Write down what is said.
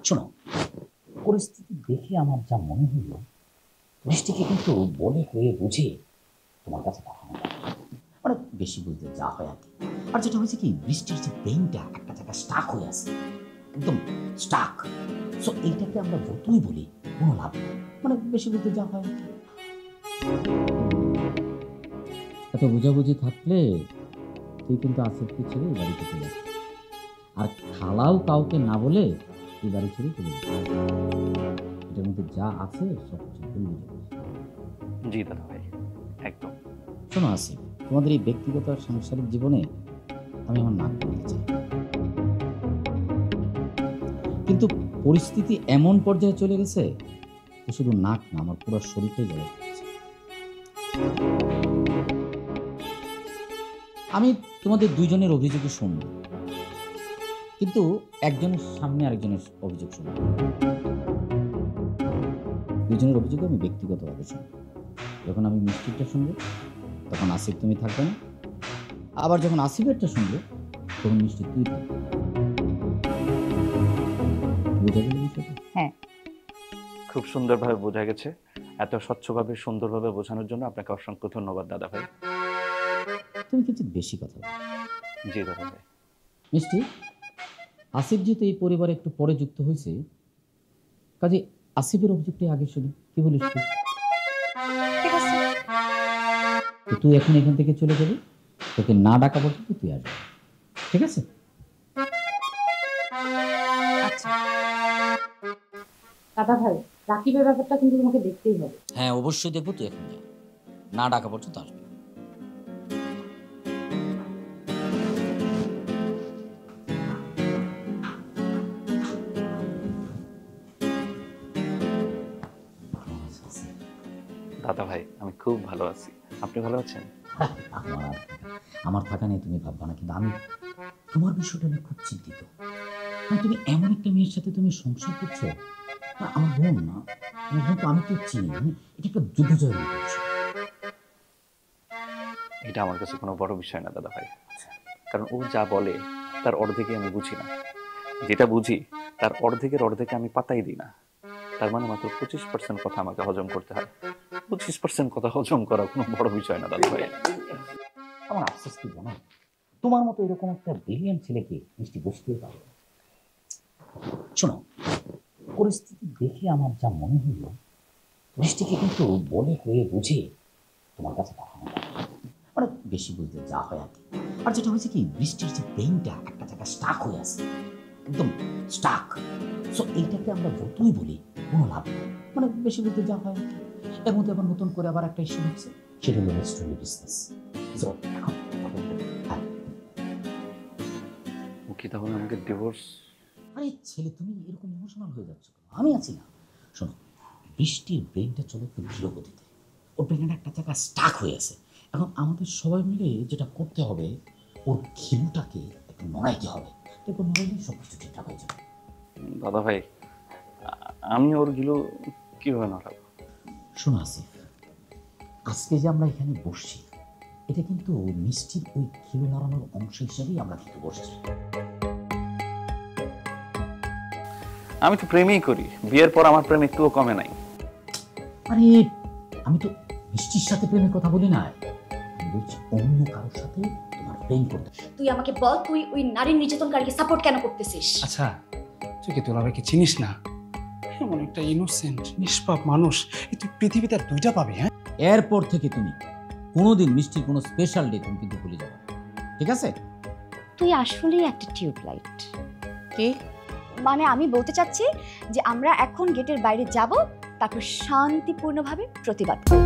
শোনো, পরিস্থিতি দেখে আমার যা মনে হইল, বৃষ্টিকে কিন্তু বলে হয়ে বুঝে তোমার কাছে পাঠানো মানে বেশি বলতে যা হয় আর কি। আর যেটা হয়েছে কি, বৃষ্টির যে ব্রেইনটা একটা জায়গায় স্টাক হয়ে আছে, একদম স্টাক। সো এইটাকে আমরা যতই বলি কোনো লাভ নেই, মানে বেশি বলতে যা হয় আর কি। এত বোঝাবুঝি থাকলে তুই কিন্তু আসিফকে ছেড়ে এই বাড়িতে চলে আসবি, আর খালাও কাউকে না বলে এই বাড়ি ছেড়ে চলে যাবে। এটার মধ্যে যা আছে সব কিছু বলবি। জি দাদা ভাই, একদম। শোনো আসিফ, তোমাদের এই ব্যক্তিগত আর সাংসারিক জীবনে আমি আমার নাক করতে চাই, কিন্তু পরিস্থিতি এমন পর্যায়ে চলে গেছে শুধু নাক না, আমার পুরো শরীরটাই জ্বলে যাচ্ছে। আমি তোমাদের দুইজনের অভিযোগই শুনব, কিন্তু একজনের সামনে আরেকজনের অভিযোগ শুনব। দুইজনের অভিযোগ আমি ব্যক্তিগতভাবে শুনব। যখন আমি মিষ্টিরটা শুনবো তখন আসিফ তুমি থাকবে না, আবার যখন আসিফেরটা শুনবো তখন মিষ্টি তুই থাকবে। বুঝা গেল বিষয়টা? হ্যাঁ, খুব সুন্দরভাবে বোঝা গেছে। এত স্বচ্ছভাবে সুন্দরভাবে বোঝানোর জন্য আপনাকে অসংখ্য ধন্যবাদ দাদা ভাই। তুমি কিছু বেশি কথা বলো। জি দাদা ভাই। মিষ্টি, আসিফ যেহেতু এই পরিবারে একটু পরে যুক্ত হয়েছে, কাজে আসিফের অভিযোগটাই আগে শুনি। কি বলিস তুই? ঠিক আছে। তো তুই এখন এখান থেকে চলে যাবি, তোকে না ডাকা পর্যন্ত তুই আসবি, ঠিক আছে? আচ্ছা দাদা ভাই, রাকিবের ব্যাপারটা কিন্তু তোমাকে দেখতেই হবে। হ্যাঁ অবশ্যই দেখবো, তুই এখন যা, না ডাকা পর্যন্ত আসবি। দাদা ভাই, আমি খুব ভালো আছি। আপনি ভালো আছেন? আমার থাকা নিয়ে তুমি ভাববা না, কিন্তু আমি তোমার বিষয়টা নিয়ে খুব চিন্তিত। তুমি এমন একটা মেয়ের সাথে তুমি সংসার করছো, আমার বোন না, আমার বোন তো আমি তো চিনি, এটা একটা যুদ্ধ জয়ের মতো বিষয়। এটা আমার কাছে কোনো বড় বিষয় না দাদা ভাই, কারণ ও যা বলে তার অর্ধেকে আমি বুঝি না, যেটা বুঝি তার অর্ধেকে আমি পাতাই দিই না। তার মানে মাত্র 25% কথা আমাকে হজম করতে হয়। 25% কথা হজম করা কোনো বড় বিষয় না দাদা ভাই। আমার আফসোস কি জানো, তোমার মতো এরকম একটা ব্রিলিয়ান্ট ছেলেকে মিষ্টি বুঝতেই পারবে। শোনো, পরিস্থিতি দেখে আমার যা মনে হইল, বৃষ্টিকে কিন্তু বলে হয়ে বুঝে তোমার কাছে পাঠানো মানে বেশি বলতে যা হয় আর কি। আর যেটা হয়েছে কি, বৃষ্টির যে ব্রেইনটা একটা জায়গায় স্টাক হয়ে আছে, একদম স্টাক। সো এইটাকে আমরা যতই বলি কোনো লাভ নেই, মানে বেশি বলতে যা হয় আর কি। এর মধ্যে আবার নতুন করে আবার একটা ইস্যু হচ্ছে, সেটা হলো রেস্টুরেন্ট বিজনেস। সো এখন কি তাহলে আমাকে ডিভোর্স? আরে ছেলে, তুমি এরকম ইমোশনাল হয়ে যাচ্ছ কেন? আমি আছি না। শোনো, বৃষ্টির ব্রেনটা চলে একটু ধীর গতিতে, ওর ব্রেনটা একটা জায়গায় স্টাক হয়ে আছে। এখন আমাদের সবাই মিলে যেটা করতে হবে, ওর খিলুটাকে একটু নড়াইতে হবে, দেখো নড়াইলেই সব কিছু ঠিকঠাক হয়ে যাবে। দাদা ভাই, আমি ওর গিলো কিভাবে নড়াবো? শোনো আসিফ, আজকে যে আমরা এখানে বসছি, এটা কিন্তু মিষ্টির ওই খিলু নাড়ানোর অংশ হিসাবেই আমরা কিন্তু বসছি। আমি তো প্রেমই করি, বিয়ের পর আমার প্রেম একটুও কমে নাই। আরে আমি তো মিষ্টির সাথে প্রেমের কথা বলি না, আমি বলছি অন্য কারোর সাথে তোমার প্রেম করতে। তুই আমাকে বল, তুই ওই নারীর নির্যাতনকারীকে সাপোর্ট কেন করতেছিস? আচ্ছা, তুই কি তোলাবাইকে চিনিস না? এমন একটা ইনোসেন্ট নিষ্পাপ মানুষ, তুই পৃথিবীতে আর দুইটা পাবি। হ্যাঁ, এরপর থেকে তুমি কোনোদিন মিষ্টির কোনো স্পেশাল ডে তুমি কিন্তু ভুলে যাবে, ঠিক আছে? তুই আসলেই একটা টিউবলাইট। কি মানে আমি বলতে চাচ্ছি যে আমরা এখন গেটের বাইরে যাব, তারপর শান্তিপূর্ণভাবে প্রতিবাদ করব।